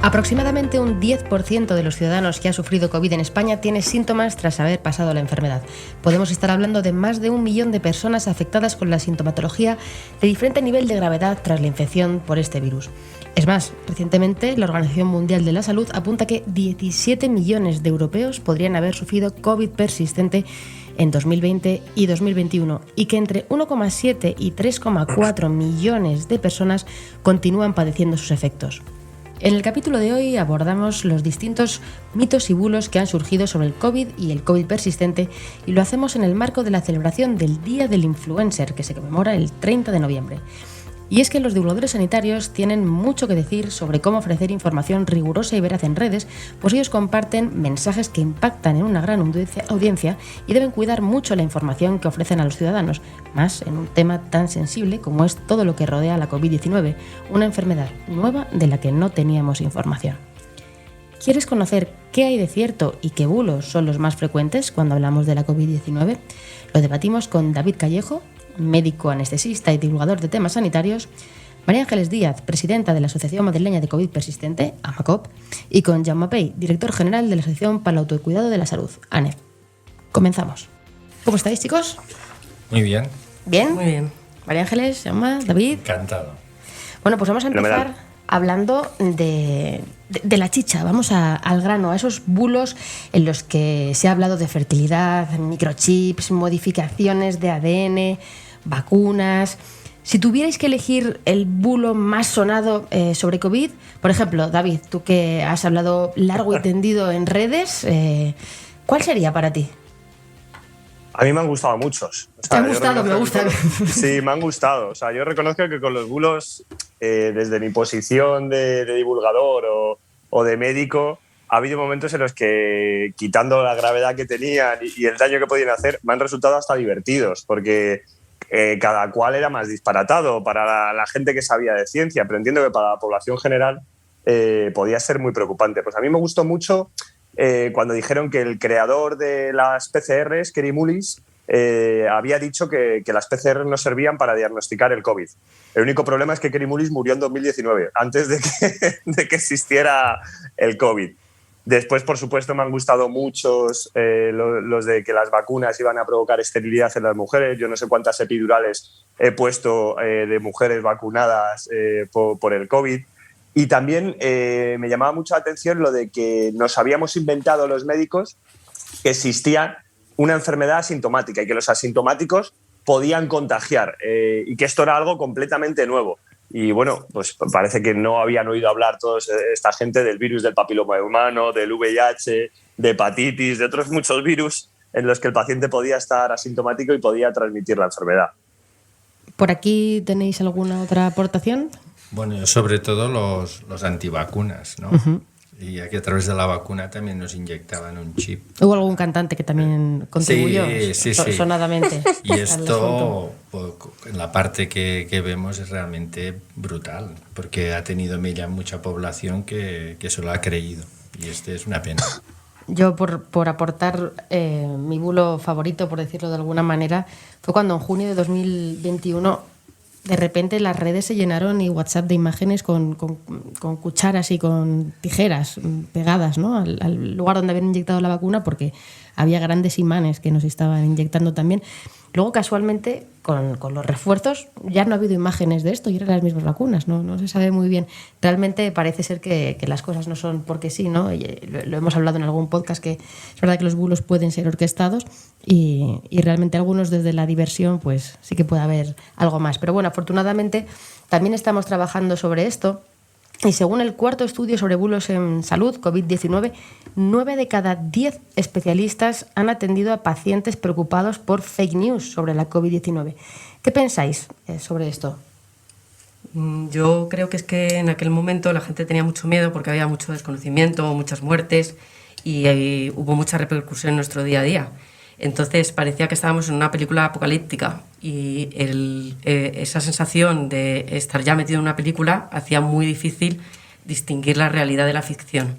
Aproximadamente un 10% de los ciudadanos que ha sufrido COVID en España tiene síntomas tras haber pasado la enfermedad. Podemos estar hablando de más de 1 millón de personas afectadas con la sintomatología de diferente nivel de gravedad tras la infección por este virus. Es más, recientemente la Organización Mundial de la Salud apunta que 17 millones de europeos podrían haber sufrido COVID persistente en 2020 y 2021 y que entre 1,7 y 3,4 millones de personas continúan padeciendo sus efectos. En el capítulo de hoy abordamos los distintos mitos y bulos que han surgido sobre el COVID y el COVID persistente, y lo hacemos en el marco de la celebración del Día del Influencer, que se conmemora el 30 de noviembre. Y es que los divulgadores sanitarios tienen mucho que decir sobre cómo ofrecer información rigurosa y veraz en redes, pues ellos comparten mensajes que impactan en una gran audiencia y deben cuidar mucho la información que ofrecen a los ciudadanos, más en un tema tan sensible como es todo lo que rodea a la COVID-19, una enfermedad nueva de la que no teníamos información. ¿Quieres conocer qué hay de cierto y qué bulos son los más frecuentes cuando hablamos de la COVID-19? Lo debatimos con David Callejo, médico anestesista y divulgador de temas sanitarios, María Ángeles Díaz, presidenta de la Asociación Madrileña de COVID Persistente, AMACOP, y con Jaume Pey, director general de la Asociación para el Autocuidado de la Salud, ANEF. Comenzamos. ¿Cómo estáis, chicos? Muy bien. ¿Bien? Muy bien. María Ángeles, Jaume, David. Encantado. Bueno, pues vamos a empezar hablando de la chicha. Vamos al grano, a esos bulos en los que se ha hablado de fertilidad, microchips, modificaciones de ADN, vacunas. Si tuvierais que elegir el bulo más sonado sobre COVID, por ejemplo, David, tú que has hablado largo y tendido en redes, ¿cuál sería para ti? A mí me han gustado muchos. O sea, ¿te han gustado? Me gustan. Sí, me han gustado. O sea, yo reconozco que con los bulos, desde mi posición de divulgador o de médico, ha habido momentos en los que, quitando la gravedad que tenían y el daño que podían hacer, me han resultado hasta divertidos, porque cada cual era más disparatado para la gente que sabía de ciencia, pero entiendo que para la población general podía ser muy preocupante. Pues a mí me gustó mucho cuando dijeron que el creador de las PCRs, Kary Mullis, había dicho que las PCRs no servían para diagnosticar el COVID. El único problema es que Kary Mullis murió en 2019, antes de que existiera el COVID. Después, por supuesto, me han gustado muchos los de que las vacunas iban a provocar esterilidad en las mujeres. Yo no sé cuántas epidurales he puesto de mujeres vacunadas por el COVID. Y también me llamaba mucho la atención lo de que nos habíamos inventado los médicos que existía una enfermedad asintomática y que los asintomáticos podían contagiar y que esto era algo completamente nuevo. Y bueno, pues parece que no habían oído hablar toda esta gente del virus del papiloma humano, del VIH, de hepatitis, de otros muchos virus en los que el paciente podía estar asintomático y podía transmitir la enfermedad. ¿Por aquí tenéis alguna otra aportación? Bueno, sobre todo los antivacunas, ¿no? Uh-huh. Y aquí a través de la vacuna también nos inyectaban un chip. ¿Hubo algún cantante que también contribuyó sí. sonadamente? Y esto, en la parte que vemos, es realmente brutal, porque ha tenido mucha población que se lo ha creído. Y es una pena. Yo, por aportar mi bulo favorito, por decirlo de alguna manera, fue cuando en junio de 2021 de repente las redes se llenaron y WhatsApp de imágenes con cucharas y con tijeras pegadas, ¿no?, al lugar donde habían inyectado la vacuna, porque había grandes imanes que nos estaban inyectando también. Luego, casualmente, con los refuerzos ya no ha habido imágenes de esto y eran las mismas vacunas, no se sabe muy bien. Realmente parece ser que las cosas no son porque sí, ¿no? Lo hemos hablado en algún podcast, que es verdad que los bulos pueden ser orquestados y realmente algunos desde la diversión pues sí que puede haber algo más. Pero bueno, afortunadamente también estamos trabajando sobre esto. Y según el cuarto estudio sobre bulos en salud, COVID-19, 9 de cada 10 especialistas han atendido a pacientes preocupados por fake news sobre la COVID-19. ¿Qué pensáis sobre esto? Yo creo que es que en aquel momento la gente tenía mucho miedo porque había mucho desconocimiento, muchas muertes y hubo mucha repercusión en nuestro día a día. Entonces parecía que estábamos en una película apocalíptica y esa sensación de estar ya metido en una película hacía muy difícil distinguir la realidad de la ficción.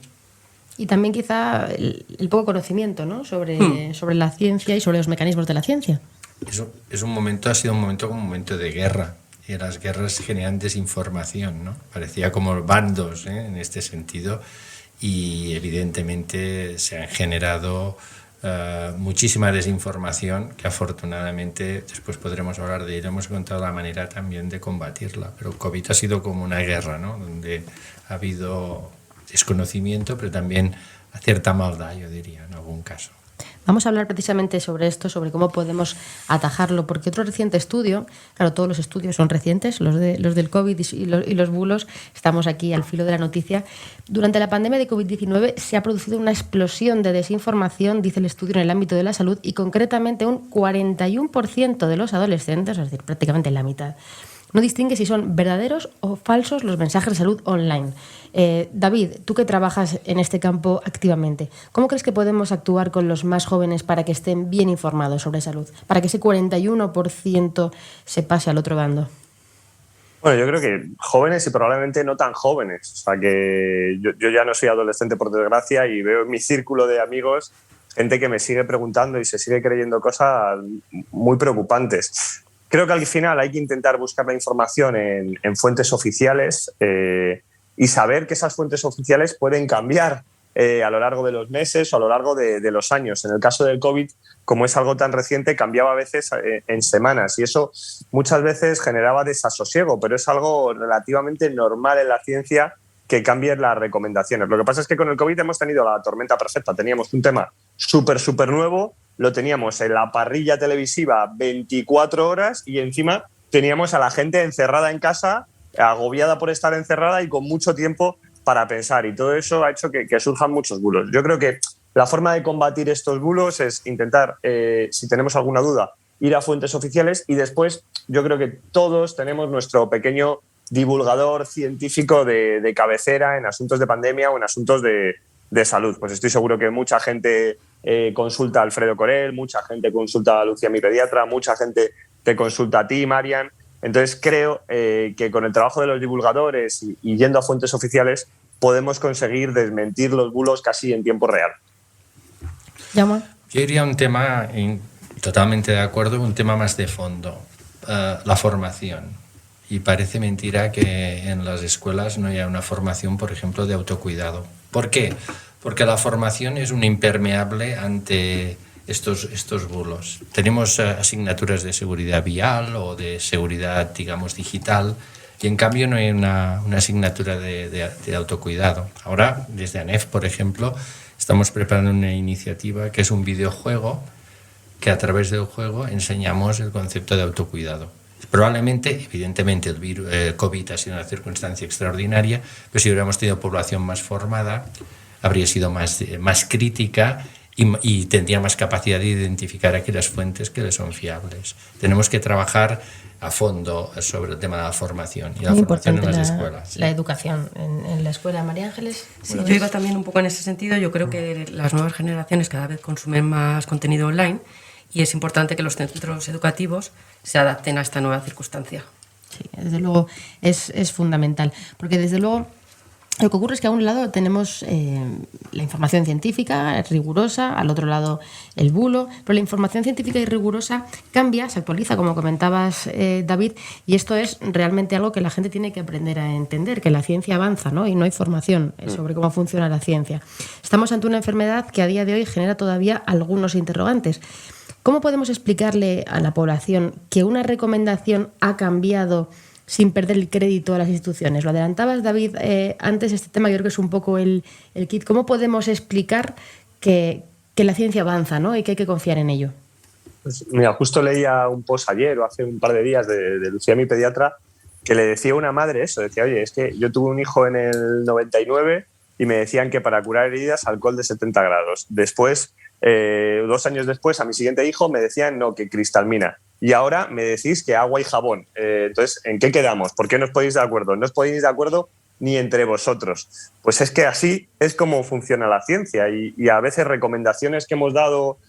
Y también quizá el poco conocimiento, ¿no?, sobre la ciencia y sobre los mecanismos de la ciencia. Ha sido un momento como un momento de guerra. que las guerras generan desinformación, ¿no? Parecía como bandos, en este sentido, y evidentemente se han generado muchísima desinformación que afortunadamente después podremos hablar de ello. Hemos encontrado la manera también de combatirla, pero COVID ha sido como una guerra, ¿no? Donde ha habido desconocimiento, pero también cierta maldad, yo diría, en algún caso. Vamos a hablar precisamente sobre esto, sobre cómo podemos atajarlo, porque otro reciente estudio, claro, todos los estudios son recientes, los del COVID y los bulos, estamos aquí al filo de la noticia. Durante la pandemia de COVID-19 se ha producido una explosión de desinformación, dice el estudio, en el ámbito de la salud, y concretamente un 41% de los adolescentes, es decir, prácticamente la mitad, no distingue si son verdaderos o falsos los mensajes de salud online. David, tú que trabajas en este campo activamente, ¿cómo crees que podemos actuar con los más jóvenes para que estén bien informados sobre salud? Para que ese 41% se pase al otro bando. Bueno, yo creo que jóvenes y probablemente no tan jóvenes. O sea, que yo ya no soy adolescente, por desgracia, y veo en mi círculo de amigos gente que me sigue preguntando y se sigue creyendo cosas muy preocupantes. Creo que al final hay que intentar buscar la información en fuentes oficiales y saber que esas fuentes oficiales pueden cambiar a lo largo de los meses o a lo largo de los años. En el caso del COVID, como es algo tan reciente, cambiaba a veces en semanas y eso muchas veces generaba desasosiego, pero es algo relativamente normal en la ciencia que cambien las recomendaciones. Lo que pasa es que con el COVID hemos tenido la tormenta perfecta. Teníamos un tema súper nuevo, lo teníamos en la parrilla televisiva 24 horas y encima teníamos a la gente encerrada en casa, agobiada por estar encerrada y con mucho tiempo para pensar. Y todo eso ha hecho que surjan muchos bulos. Yo creo que la forma de combatir estos bulos es intentar, si tenemos alguna duda, ir a fuentes oficiales y después yo creo que todos tenemos nuestro pequeño divulgador científico de cabecera en asuntos de pandemia o en asuntos de salud. Pues estoy seguro que mucha gente consulta a Alfredo Corel, mucha gente consulta a Lucía, mi pediatra, mucha gente te consulta a ti, Marian. Entonces creo que con el trabajo de los divulgadores y yendo a fuentes oficiales podemos conseguir desmentir los bulos casi en tiempo real. Llama. Yo iría a un tema, totalmente de acuerdo, un tema más de fondo, la formación. Y parece mentira que en las escuelas no haya una formación, por ejemplo, de autocuidado. ¿Por qué? Porque la formación es un impermeable ante estos bulos. Tenemos asignaturas de seguridad vial o de seguridad, digamos, digital, y en cambio no hay una asignatura de autocuidado. Ahora, desde ANEF, por ejemplo, estamos preparando una iniciativa que es un videojuego que a través del juego enseñamos el concepto de autocuidado. Probablemente, evidentemente, el COVID ha sido una circunstancia extraordinaria, pero si hubiéramos tenido población más formada, habría sido más crítica y tendría más capacidad de identificar aquellas fuentes que le son fiables. Tenemos que trabajar a fondo sobre el tema de la formación y la formación en las escuelas. La educación en la escuela, María Ángeles. Sí, yo iba también un poco en ese sentido. Yo creo que las nuevas generaciones cada vez consumen más contenido online y es importante que los centros educativos se adapten a esta nueva circunstancia. Sí, desde luego es fundamental, porque desde luego lo que ocurre es que a un lado tenemos la información científica rigurosa, al otro lado el bulo, pero la información científica y rigurosa cambia, se actualiza, como comentabas, David, y esto es realmente algo que la gente tiene que aprender a entender, que la ciencia avanza, ¿no? Y no hay formación sobre cómo funciona la ciencia. Estamos ante una enfermedad que a día de hoy genera todavía algunos interrogantes. ¿Cómo podemos explicarle a la población que una recomendación ha cambiado sin perder el crédito a las instituciones? Lo adelantabas, David, antes. Este tema yo creo que es un poco el kit. ¿Cómo podemos explicar que la ciencia avanza, ¿no? Y que hay que confiar en ello? Pues, mira, justo leía un post ayer o hace un par de días de Lucía, mi pediatra, que le decía a una madre eso. Decía, oye, es que yo tuve un hijo en el 99 y me decían que para curar heridas alcohol de 70 grados. Después, 2 años después, a mi siguiente hijo me decían no, que cristalmina. Y ahora me decís que agua y jabón. Entonces, ¿en qué quedamos? ¿Por qué no os podéis de acuerdo? No os podéis de acuerdo ni entre vosotros. Pues es que así es como funciona la ciencia y a veces recomendaciones que hemos dado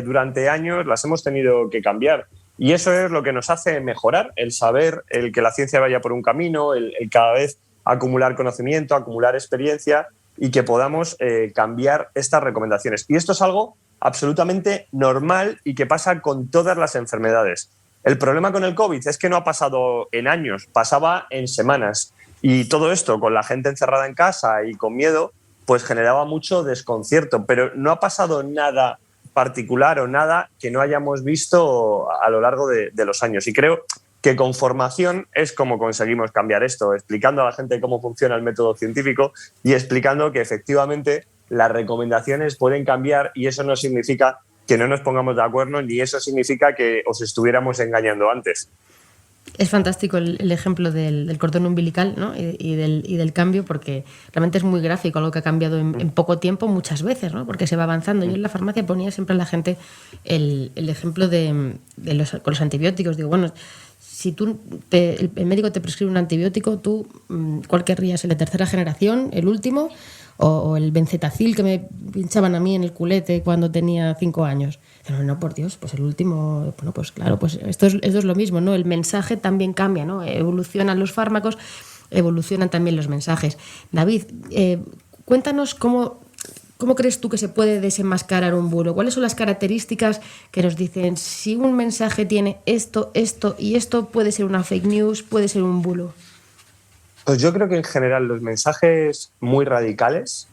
durante años las hemos tenido que cambiar. Y eso es lo que nos hace mejorar, el saber, el que la ciencia vaya por un camino, el cada vez acumular conocimiento, acumular experiencia y que podamos cambiar estas recomendaciones. Y esto es algo absolutamente normal y que pasa con todas las enfermedades. El problema con el COVID es que no ha pasado en años, pasaba en semanas. Y todo esto, con la gente encerrada en casa y con miedo, pues generaba mucho desconcierto. Pero no ha pasado nada particular o nada que no hayamos visto a lo largo de los años. Y creo que con formación es como conseguimos cambiar esto, explicando a la gente cómo funciona el método científico y explicando que efectivamente las recomendaciones pueden cambiar, y eso no significa que no nos pongamos de acuerdo, ni eso significa que os estuviéramos engañando antes. Es fantástico el ejemplo del cordón umbilical, ¿no? y del cambio, porque realmente es muy gráfico, algo que ha cambiado en poco tiempo muchas veces, ¿no? Porque se va avanzando. Yo en la farmacia ponía siempre a la gente el ejemplo con los antibióticos. Digo, bueno, si el médico te prescribe un antibiótico, ¿tú cuál querrías? ¿El de tercera generación, el último, o el benzetacil que me pinchaban a mí en el culete cuando tenía 5 años? No, por Dios, pues el último. Bueno, pues claro, pues esto es lo mismo, ¿no? El mensaje también cambia, ¿no? Evolucionan los fármacos, evolucionan también los mensajes. David, cuéntanos cómo crees tú que se puede desenmascarar un bulo. ¿Cuáles son las características que nos dicen si un mensaje tiene esto, esto y esto, puede ser una fake news, puede ser un bulo? Pues yo creo que en general los mensajes muy radicales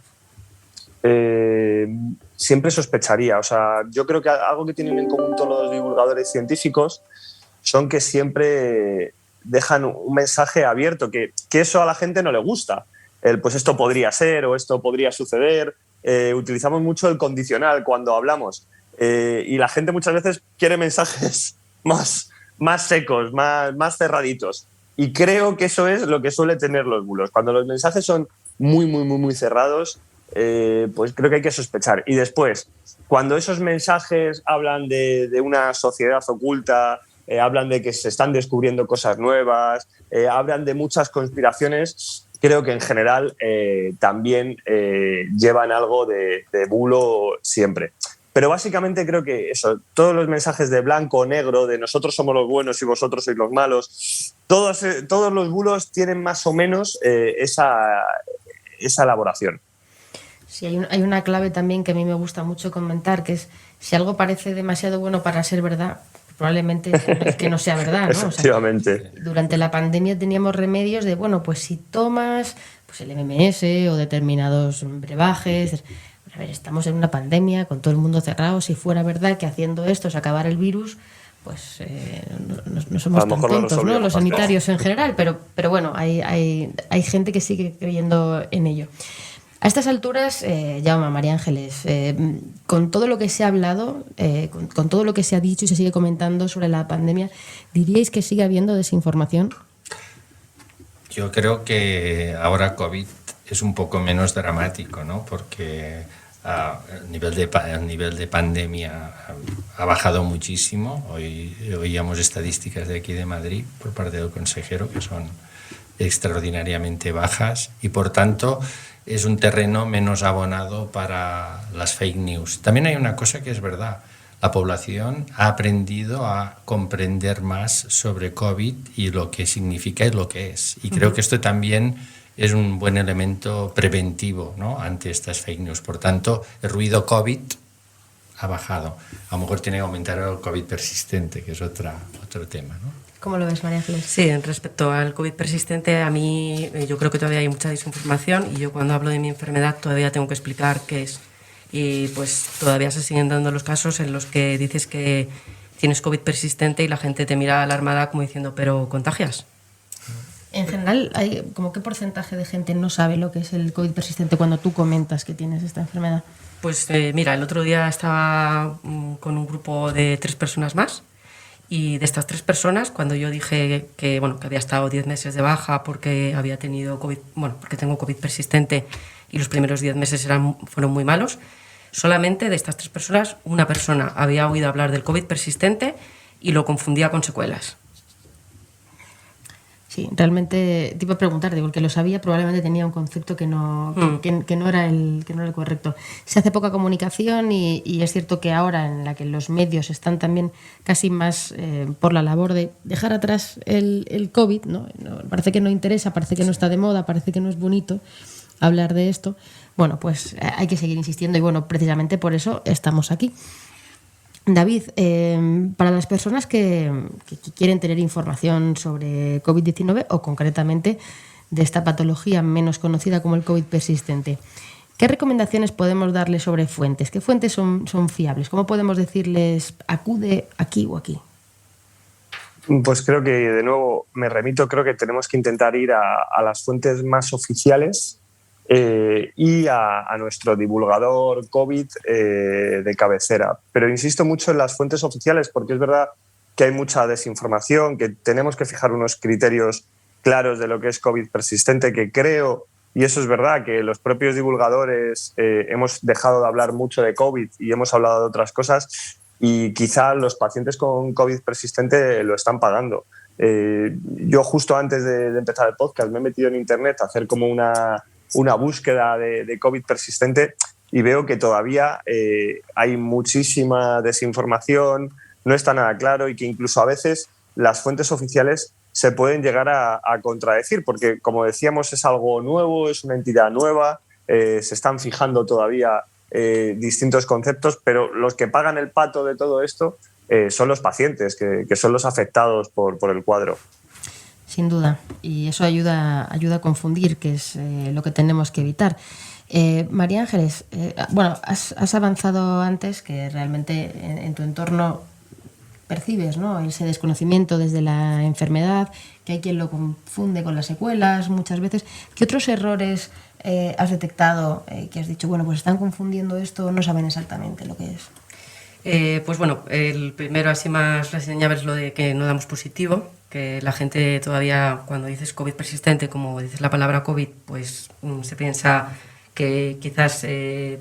siempre sospecharía. O sea, yo creo que algo que tienen en común todos los divulgadores científicos son que siempre dejan un mensaje abierto, que eso a la gente no le gusta. Pues esto podría ser o esto podría suceder. Utilizamos mucho el condicional cuando hablamos y la gente muchas veces quiere mensajes más secos, más cerraditos. Y creo que eso es lo que suele tener los bulos. Cuando los mensajes son muy cerrados, pues creo que hay que sospechar. Y después, cuando esos mensajes hablan de una sociedad oculta, hablan de que se están descubriendo cosas nuevas, hablan de muchas conspiraciones, creo que en general también llevan algo de bulo siempre. Pero básicamente creo que eso, todos los mensajes de blanco o negro, de nosotros somos los buenos y vosotros sois los malos, todos los bulos tienen más o menos esa elaboración. Sí, hay una clave también que a mí me gusta mucho comentar, que es si algo parece demasiado bueno para ser verdad, probablemente es que no sea verdad, ¿no? Efectivamente. O sea, durante la pandemia teníamos remedios de, bueno, pues si tomas pues el MMS o determinados brebajes. A ver, estamos en una pandemia con todo el mundo cerrado. Si fuera verdad que haciendo esto se acabara el virus, pues no somos tan tontos, ¿no? Los sanitarios en general, pero bueno, hay gente que sigue creyendo en ello. A estas alturas, Jaume, María Ángeles, con todo lo que se ha hablado, con todo lo que se ha dicho y se sigue comentando sobre la pandemia, ¿diríais que sigue habiendo desinformación? Yo creo que ahora COVID es un poco menos dramático, ¿no? Porque el nivel de pandemia ha bajado muchísimo. Hoy oíamos estadísticas de aquí de Madrid por parte del consejero que son extraordinariamente bajas y, por tanto, es un terreno menos abonado para las fake news. También hay una cosa que es verdad. La población ha aprendido a comprender más sobre COVID y lo que significa y lo que es. Y creo que esto también es un buen elemento preventivo, ¿no?, ante estas fake news. Por tanto, el ruido COVID ha bajado. A lo mejor tiene que aumentar el COVID persistente, que es otro tema, ¿no? ¿Cómo lo ves, María Ángeles? Sí, respecto al COVID persistente, a mí yo creo que todavía hay mucha desinformación y yo cuando hablo de mi enfermedad todavía tengo que explicar qué es. Y pues todavía se siguen dando los casos en los que dices que tienes COVID persistente y la gente te mira alarmada como diciendo, ¿pero contagias? En general, ¿como qué porcentaje de gente no sabe lo que es el COVID persistente cuando tú comentas que tienes esta enfermedad? Pues mira, el otro día estaba con un grupo de 3 personas más. Y de estas 3 personas, cuando yo dije que había estado 10 meses de baja porque había tenido COVID, porque tengo COVID persistente y los primeros 10 meses fueron muy malos, solamente de estas 3 personas, una persona había oído hablar del COVID persistente y lo confundía con secuelas. Sí, realmente te iba a preguntar, digo, el que lo sabía probablemente tenía un concepto que no era el correcto. Se hace poca comunicación y es cierto que ahora en la que los medios están también casi más por la labor de dejar atrás el COVID, ¿no? Parece que no interesa, parece que no está de moda, parece que no es bonito hablar de esto. Bueno, pues hay que seguir insistiendo y bueno, precisamente por eso estamos aquí. David, para las personas que quieren tener información sobre COVID-19 o concretamente de esta patología menos conocida como el COVID persistente, ¿qué recomendaciones podemos darles sobre fuentes? ¿Qué fuentes son fiables? ¿Cómo podemos decirles acude aquí o aquí? Pues creo que, de nuevo, me remito, creo que tenemos que intentar ir a las fuentes más oficiales y a nuestro divulgador COVID de cabecera. Pero insisto mucho en las fuentes oficiales porque es verdad que hay mucha desinformación, que tenemos que fijar unos criterios claros de lo que es COVID persistente, que creo, y eso es verdad, que los propios divulgadores hemos dejado de hablar mucho de COVID y hemos hablado de otras cosas, y quizá los pacientes con COVID persistente lo están pagando. Yo justo antes de empezar el podcast me he metido en internet a hacer como una búsqueda de COVID persistente y veo que todavía hay muchísima desinformación, no está nada claro y que incluso a veces las fuentes oficiales se pueden llegar a contradecir porque, como decíamos, es algo nuevo, es una entidad nueva, se están fijando todavía distintos conceptos, pero los que pagan el pato de todo esto son los pacientes, que son los afectados por el cuadro. Sin duda, y eso ayuda a confundir, que es lo que tenemos que evitar. María Ángeles, has avanzado antes que realmente en tu entorno percibes, ¿no?, ese desconocimiento desde la enfermedad, que hay quien lo confunde con las secuelas muchas veces. ¿Qué otros errores has detectado que has dicho, pues están confundiendo esto, no saben exactamente lo que es? El primero así más reseñable es lo de que no damos positivo, que la gente todavía cuando dices COVID persistente, como dices la palabra COVID, pues se piensa que quizás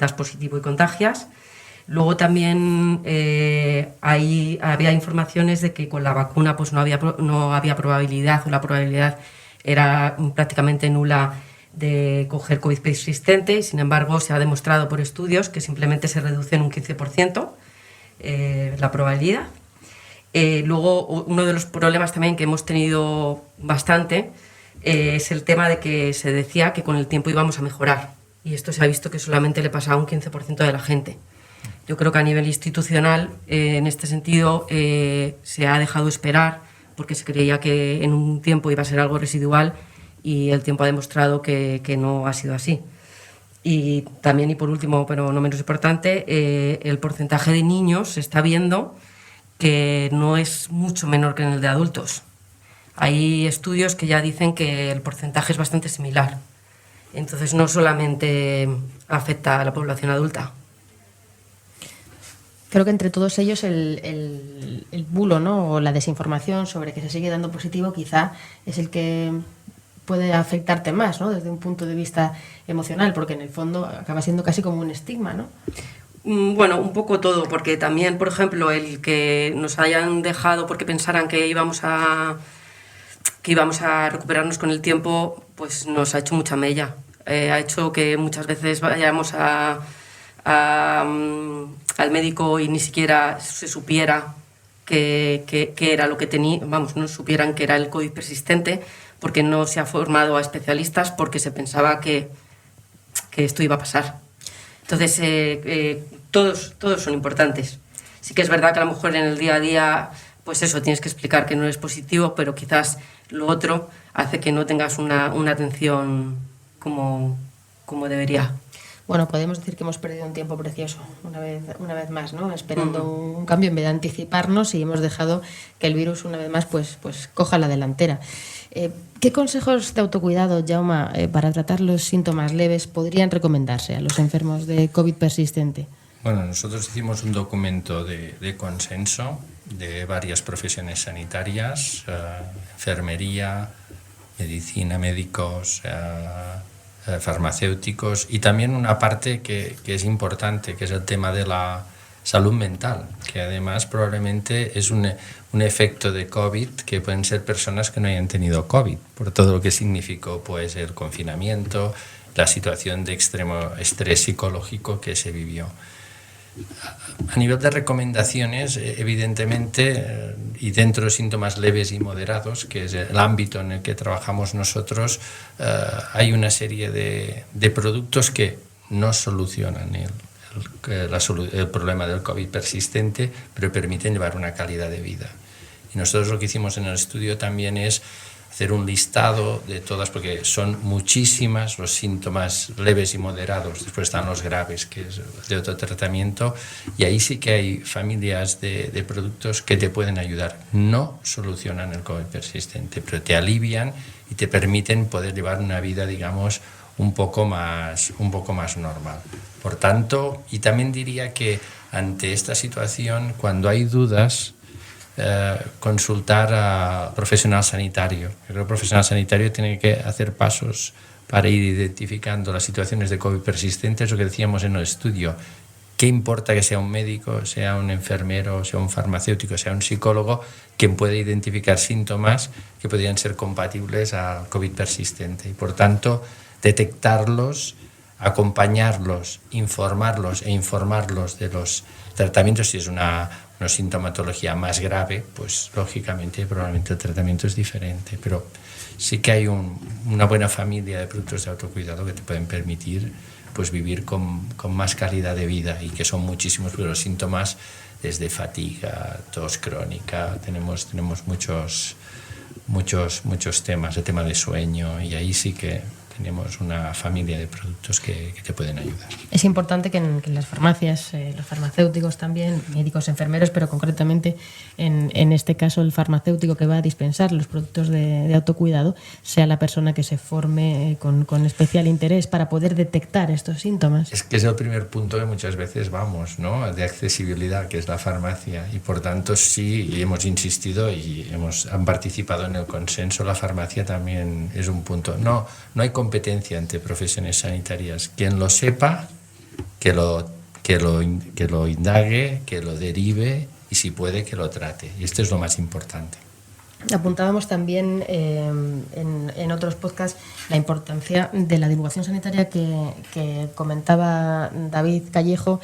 das positivo y contagias. Luego también había informaciones de que con la vacuna pues no había probabilidad, o la probabilidad era prácticamente nula de coger COVID persistente, y sin embargo se ha demostrado por estudios que simplemente se reduce en un 15% la probabilidad. Luego, uno de los problemas también que hemos tenido bastante es el tema de que se decía que con el tiempo íbamos a mejorar, y esto se ha visto que solamente le pasa a un 15% de la gente. Yo creo que a nivel institucional, en este sentido, se ha dejado esperar porque se creía que en un tiempo iba a ser algo residual, y el tiempo ha demostrado que no ha sido así. Y también, y por último, pero no menos importante, el porcentaje de niños se está viendo que no es mucho menor que en el de adultos. Hay estudios que ya dicen que el porcentaje es bastante similar. Entonces no solamente afecta a la población adulta. Creo que entre todos ellos el bulo, ¿no?, o la desinformación sobre que se sigue dando positivo quizá es el que puede afectarte más, ¿no?, desde un punto de vista emocional, porque en el fondo acaba siendo casi como un estigma, ¿no? Un poco todo, porque también, por ejemplo, el que nos hayan dejado porque pensaran que íbamos a recuperarnos con el tiempo, pues nos ha hecho mucha mella. Ha hecho que muchas veces vayamos al médico y ni siquiera se supiera que era lo que tenía, no supieran que era el COVID persistente, porque no se ha formado a especialistas, porque se pensaba que esto iba a pasar. Entonces, todos son importantes. Sí que es verdad que a lo mejor en el día a día, pues eso, tienes que explicar que no eres positivo, pero quizás lo otro hace que no tengas una atención como debería. Bueno, podemos decir que hemos perdido un tiempo precioso, una vez más, ¿no?, esperando un cambio en vez de anticiparnos, y hemos dejado que el virus una vez más pues coja la delantera. ¿Qué consejos de autocuidado, Jaume, para tratar los síntomas leves podrían recomendarse a los enfermos de COVID persistente? Bueno, nosotros hicimos un documento de consenso de varias profesiones sanitarias, enfermería, medicina, médicos, farmacéuticos, y también una parte que es importante, que es el tema de la salud mental, que además probablemente es un efecto de COVID, que pueden ser personas que no hayan tenido COVID, por todo lo que significó pues el confinamiento, la situación de extremo estrés psicológico que se vivió. A nivel de recomendaciones, evidentemente, y dentro de síntomas leves y moderados, que es el ámbito en el que trabajamos nosotros, hay una serie de productos que no solucionan el problema del COVID persistente, pero permiten llevar una calidad de vida. Y nosotros lo que hicimos en el estudio también es hacer un listado de todas, porque son muchísimas los síntomas leves y moderados, después están los graves, que es de otro tratamiento, y ahí sí que hay familias de productos que te pueden ayudar. No solucionan el COVID persistente, pero te alivian y te permiten poder llevar una vida, digamos, un poco más normal. Por tanto, y también diría que ante esta situación, cuando hay dudas, consultar a profesional sanitario. Yo creo que el profesional sanitario tiene que hacer pasos para ir identificando las situaciones de COVID persistentes, lo que decíamos en el estudio. ¿Qué importa que sea un médico, sea un enfermero, sea un farmacéutico, sea un psicólogo, quien puede identificar síntomas que podrían ser compatibles al COVID persistente? Y por tanto, detectarlos, acompañarlos, informarlos de los tratamientos. Si es una sintomatología más grave, pues lógicamente probablemente el tratamiento es diferente, pero sí que hay una buena familia de productos de autocuidado que te pueden permitir pues vivir con más calidad de vida, y que son muchísimos, pero los síntomas desde fatiga, tos crónica, tenemos muchos temas, el tema de sueño, y ahí sí que tenemos una familia de productos que te pueden ayudar. Es importante que en las farmacias, los farmacéuticos también, médicos, enfermeros, pero concretamente en este caso el farmacéutico que va a dispensar los productos de autocuidado sea la persona que se forme con especial interés para poder detectar estos síntomas. Es que es el primer punto que muchas veces vamos, ¿no?, de accesibilidad, que es la farmacia, y por tanto sí, y hemos insistido y han participado en el consenso, la farmacia también es un punto. No hay competencia entre profesiones sanitarias. Quien lo sepa, que lo indague, que lo derive, y si puede, que lo trate. Y esto es lo más importante. Apuntábamos también en otros podcasts la importancia de la divulgación sanitaria que comentaba David Callejo,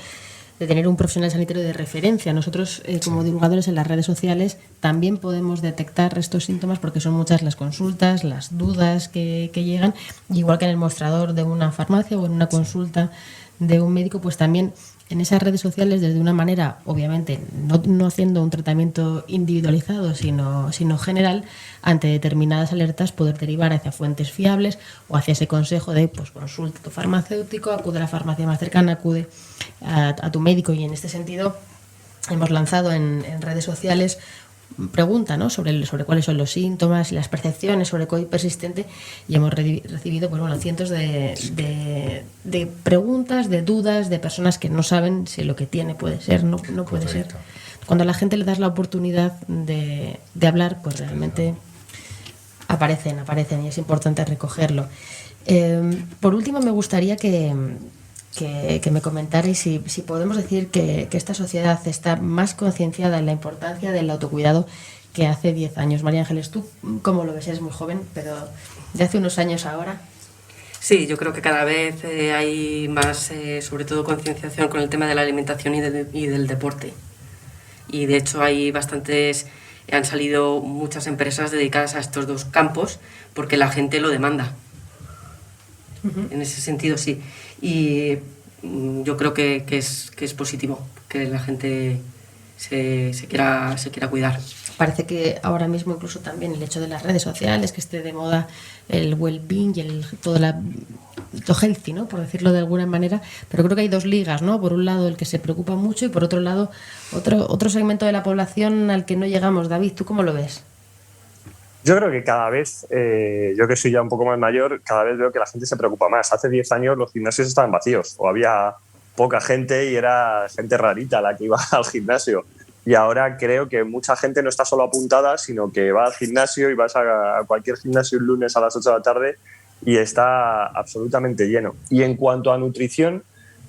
de tener un profesional sanitario de referencia. Nosotros, como divulgadores en las redes sociales, también podemos detectar estos síntomas, porque son muchas las consultas, las dudas que llegan, igual que en el mostrador de una farmacia o en una consulta de un médico, pues también en esas redes sociales, desde una manera, obviamente, no haciendo un tratamiento individualizado, sino general, ante determinadas alertas, poder derivar hacia fuentes fiables o hacia ese consejo de pues consulta a tu farmacéutico, acude a la farmacia más cercana, acude a tu médico. Y en este sentido hemos lanzado en redes sociales pregunta, ¿no?, sobre cuáles son los síntomas y las percepciones sobre COVID persistente, y hemos recibido cientos de preguntas, de dudas, de personas que no saben si lo que tiene puede ser, no puede ser. Cuando a la gente le das la oportunidad de hablar, pues realmente aparecen, y es importante recogerlo. Por último, me gustaría que me comentarais si podemos decir que esta sociedad está más concienciada en la importancia del autocuidado que hace 10 años. María Ángeles, ¿tú cómo lo ves? Eres muy joven, pero de hace unos años ahora. Sí, yo creo que cada vez hay más, sobre todo, concienciación con el tema de la alimentación y del deporte. Y de hecho han salido muchas empresas dedicadas a estos dos campos porque la gente lo demanda. En ese sentido, sí. Y yo creo que es positivo que la gente se quiera cuidar. Parece que ahora mismo incluso también el hecho de las redes sociales, que esté de moda el well-being y todo healthy, ¿no?, por decirlo de alguna manera, pero creo que hay dos ligas, ¿no? Por un lado el que se preocupa mucho, y por otro lado otro segmento de la población al que no llegamos. David, ¿tú cómo lo ves? Yo creo que cada vez, yo que soy ya un poco más mayor, cada vez veo que la gente se preocupa más. Hace 10 años los gimnasios estaban vacíos, o había poca gente y era gente rarita la que iba al gimnasio. Y ahora creo que mucha gente no está solo apuntada, sino que va al gimnasio, y vas a cualquier gimnasio un lunes a las 8 de la tarde y está absolutamente lleno. Y en cuanto a nutrición,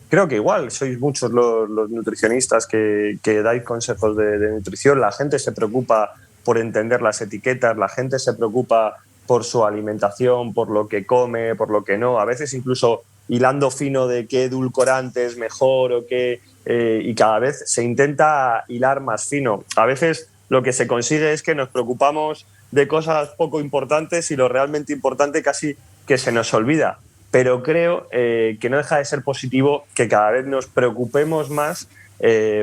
creo que igual sois muchos los nutricionistas que dais consejos de nutrición. La gente se preocupa por entender las etiquetas, la gente se preocupa por su alimentación, por lo que come, por lo que no, a veces incluso hilando fino de qué edulcorante es mejor o qué, y cada vez se intenta hilar más fino. A veces lo que se consigue es que nos preocupamos de cosas poco importantes y lo realmente importante casi que se nos olvida. pero creo que no deja de ser positivo que cada vez nos preocupemos más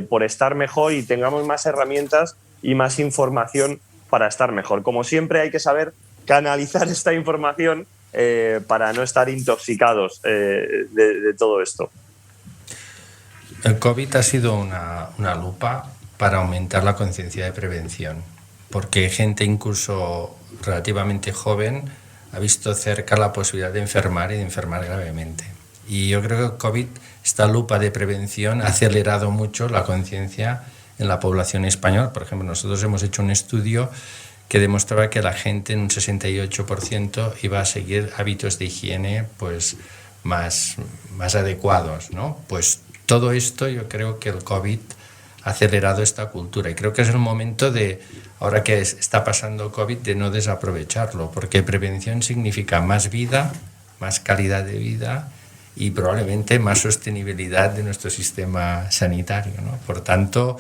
por estar mejor y tengamos más herramientas y más información para estar mejor. Como siempre, hay que saber canalizar esta información para no estar intoxicados de todo esto. El COVID ha sido una lupa para aumentar la conciencia de prevención, porque gente incluso relativamente joven ha visto cerca la posibilidad de enfermar y de enfermar gravemente. Y yo creo que el COVID, esta lupa de prevención, ha acelerado mucho la conciencia en la población española. Por ejemplo, nosotros hemos hecho un estudio que demostraba que la gente en un 68% iba a seguir hábitos de higiene pues, más adecuados, ¿no? Pues todo esto yo creo que el COVID ha acelerado esta cultura y creo que es el momento de, ahora que está pasando el COVID, de no desaprovecharlo, porque prevención significa más vida, más calidad de vida y probablemente más sostenibilidad de nuestro sistema sanitario, ¿no? Por tanto,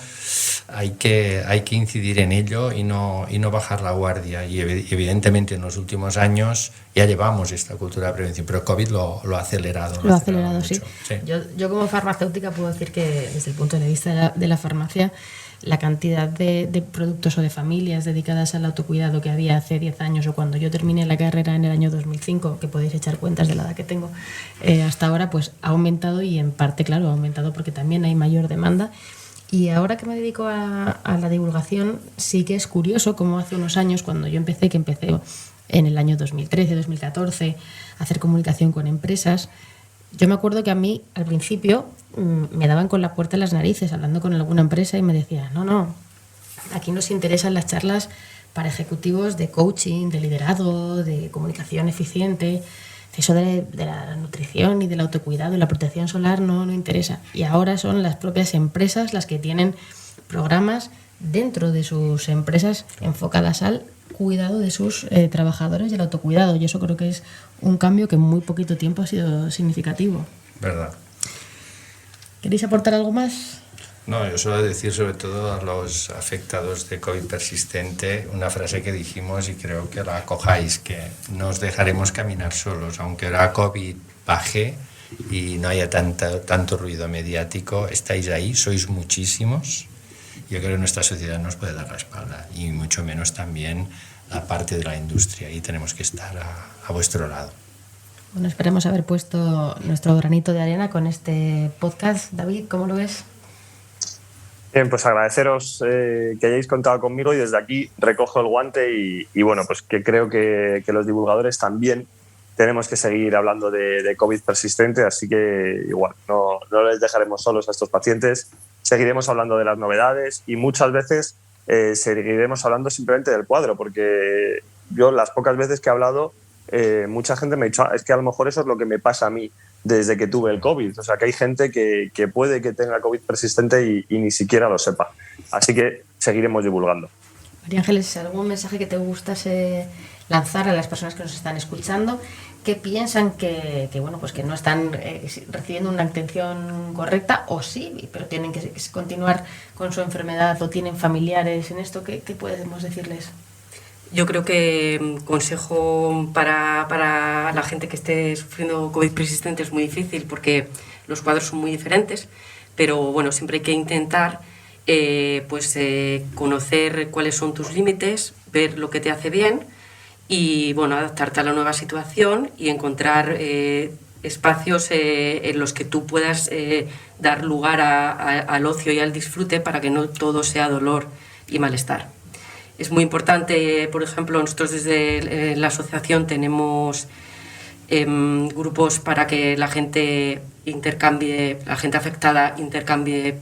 hay que incidir en ello y no bajar la guardia. Y evidentemente en los últimos años ya llevamos esta cultura de prevención, pero el COVID lo ha acelerado. Lo ha acelerado, sí. Sí. Yo como farmacéutica puedo decir que desde el punto de vista de la farmacia, la cantidad de productos o de familias dedicadas al autocuidado que había hace 10 años o cuando yo terminé la carrera en el año 2005, que podéis echar cuentas de la edad que tengo, hasta ahora pues ha aumentado y en parte, claro, ha aumentado porque también hay mayor demanda. Y ahora que me dedico a la divulgación, sí que es curioso como hace unos años, cuando yo empecé, que empecé en el año 2013, 2014, a hacer comunicación con empresas, yo me acuerdo que a mí, al principio, me daban con la puerta en las narices hablando con alguna empresa y me decían, no, aquí nos interesan las charlas para ejecutivos de coaching, de liderazgo, de comunicación eficiente. Eso de la nutrición y del autocuidado y la protección solar no interesa. Y ahora son las propias empresas las que tienen programas dentro de sus empresas enfocadas al cuidado de sus trabajadores y el autocuidado. Y eso creo que es un cambio que en muy poquito tiempo ha sido significativo. ¿Verdad? ¿Queréis aportar algo más? No, yo suelo decir sobre todo a los afectados de COVID persistente una frase que dijimos y creo que la acojáis, que no os dejaremos caminar solos, aunque la COVID baje y no haya tanto ruido mediático, estáis ahí, sois muchísimos. Yo creo que nuestra sociedad nos puede dar la espalda y mucho menos también la parte de la industria y tenemos que estar a vuestro lado. Bueno, esperemos haber puesto nuestro granito de arena con este podcast. David, ¿cómo lo ves? Bien, pues agradeceros que hayáis contado conmigo y desde aquí recojo el guante y bueno, pues que creo que los divulgadores también tenemos que seguir hablando de COVID persistente, así que igual no les dejaremos solos a estos pacientes, seguiremos hablando de las novedades y muchas veces seguiremos hablando simplemente del cuadro, porque yo las pocas veces que he hablado, mucha gente me ha dicho, es que a lo mejor eso es lo que me pasa a mí desde que tuve el COVID. O sea, que hay gente que puede que tenga COVID persistente y ni siquiera lo sepa. Así que seguiremos divulgando. María Ángeles, ¿algún mensaje que te gustase lanzar a las personas que nos están escuchando que piensan que bueno, pues que no están recibiendo una atención correcta o sí, pero tienen que continuar con su enfermedad o tienen familiares en esto? ¿Qué podemos decirles? Yo creo que consejo para la gente que esté sufriendo COVID persistente es muy difícil porque los cuadros son muy diferentes, pero bueno, siempre hay que intentar conocer cuáles son tus límites, ver lo que te hace bien y bueno, adaptarte a la nueva situación y encontrar espacios en los que tú puedas dar lugar al ocio y al disfrute para que no todo sea dolor y malestar. Es muy importante, por ejemplo, nosotros desde la asociación tenemos grupos para que la gente afectada intercambie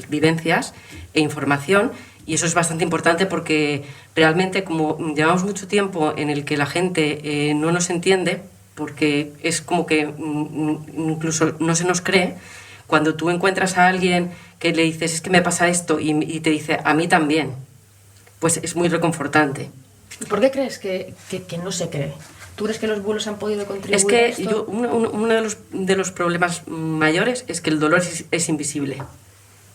vivencias e información, y eso es bastante importante porque realmente como llevamos mucho tiempo en el que la gente no nos entiende, porque es como que incluso no se nos cree, cuando tú encuentras a alguien que le dices es que me pasa esto y te dice a mí también, pues es muy reconfortante. ¿Por qué crees que no se cree? ¿Tú crees que los bulos han podido contribuir es que a esto? Uno de los problemas mayores es que el dolor es invisible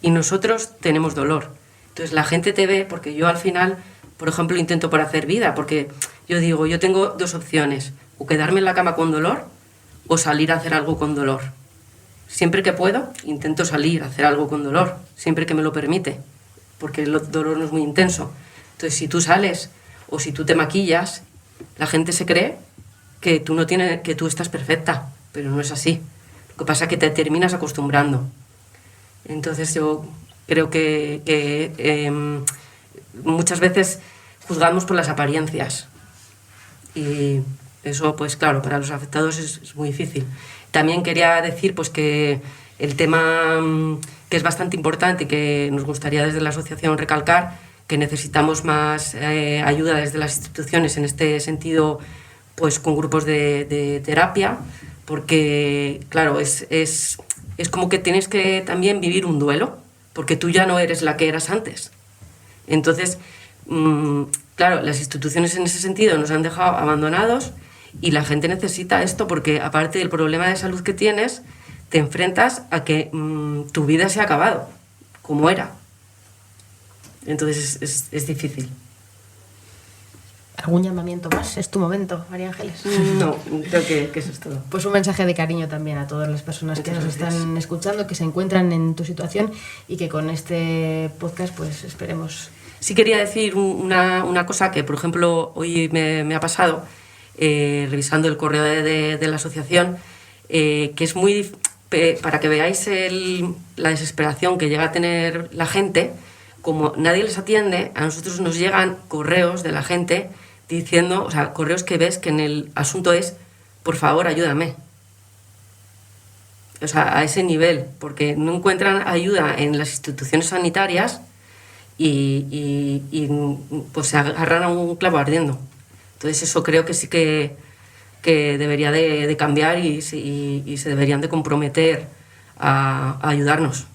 y nosotros tenemos dolor. Entonces la gente te ve, porque yo al final, por ejemplo, intento por hacer vida, porque yo digo, yo tengo dos opciones, o quedarme en la cama con dolor o salir a hacer algo con dolor. Siempre que puedo, intento salir a hacer algo con dolor, siempre que me lo permite, porque el dolor no es muy intenso. Entonces, si tú sales o si tú te maquillas, la gente se cree que tú estás perfecta, pero no es así. Lo que pasa es que te terminas acostumbrando. Entonces, yo creo que muchas veces juzgamos por las apariencias. Y eso, pues claro, para los afectados es muy difícil. También quería decir pues que el tema que es bastante importante y que nos gustaría desde la asociación recalcar, que necesitamos más ayuda desde las instituciones en este sentido, pues con grupos de terapia, porque claro, es como que tienes que también vivir un duelo, porque tú ya no eres la que eras antes. Entonces, claro, las instituciones en ese sentido nos han dejado abandonados y la gente necesita esto porque aparte del problema de salud que tienes, te enfrentas a que tu vida se ha acabado, como era. Entonces es difícil. ¿Algún llamamiento más? Es tu momento, María Ángeles. No, creo que eso es todo. Pues un mensaje de cariño también a todas las personas que nos están escuchando, que se encuentran en tu situación y que con este podcast pues esperemos. Sí quería decir una cosa que, por ejemplo, hoy me ha pasado, revisando el correo de la asociación, que es muy... para que veáis la desesperación que llega a tener la gente, como nadie les atiende, a nosotros nos llegan correos de la gente diciendo, o sea, correos que ves que en el asunto es, por favor, ayúdame. O sea, a ese nivel, porque no encuentran ayuda en las instituciones sanitarias y pues se agarran a un clavo ardiendo. Entonces eso creo que sí que debería de cambiar y se deberían de comprometer a ayudarnos.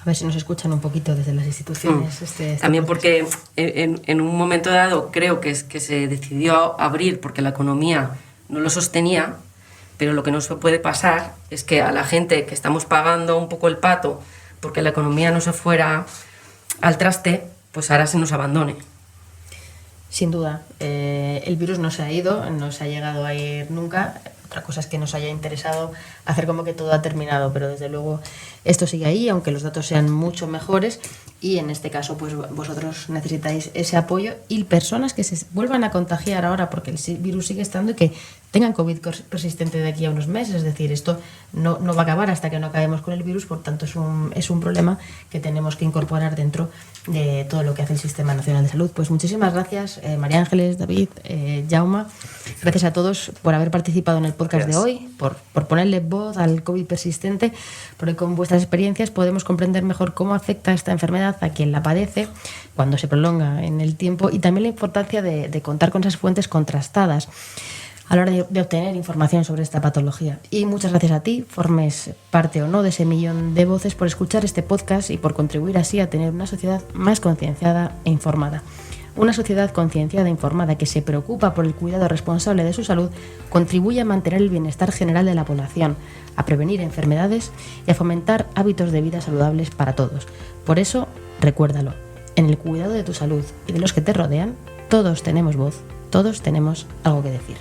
A ver si nos escuchan un poquito desde las instituciones. También porque en un momento dado creo que se decidió abrir porque la economía no lo sostenía, pero lo que no se puede pasar es que a la gente que estamos pagando un poco el pato porque la economía no se fuera al traste, pues ahora se nos abandone. Sin duda, el virus no se ha ido, no se ha llegado a ir nunca. Otra cosa es que nos haya interesado hacer como que todo ha terminado, pero desde luego esto sigue ahí, aunque los datos sean mucho mejores y en este caso pues vosotros necesitáis ese apoyo y personas que se vuelvan a contagiar ahora porque el virus sigue estando y que tengan COVID persistente de aquí a unos meses. Es decir, esto no va a acabar hasta que no acabemos con el virus, por tanto es un problema que tenemos que incorporar dentro de todo lo que hace el Sistema Nacional de Salud. Pues muchísimas gracias, María Ángeles, David, Jaume. Gracias a todos por haber participado en el podcast de hoy, por ponerle voz al COVID persistente, porque con vuestras experiencias podemos comprender mejor cómo afecta esta enfermedad a quien la padece cuando se prolonga en el tiempo y también la importancia de contar con esas fuentes contrastadas a la hora de obtener información sobre esta patología. Y muchas gracias a ti, formes parte o no de ese millón de voces, por escuchar este podcast y por contribuir así a tener una sociedad más concienciada e informada. Una sociedad concienciada e informada que se preocupa por el cuidado responsable de su salud contribuye a mantener el bienestar general de la población, a prevenir enfermedades y a fomentar hábitos de vida saludables para todos. Por eso, recuérdalo, en el cuidado de tu salud y de los que te rodean, todos tenemos voz, todos tenemos algo que decir.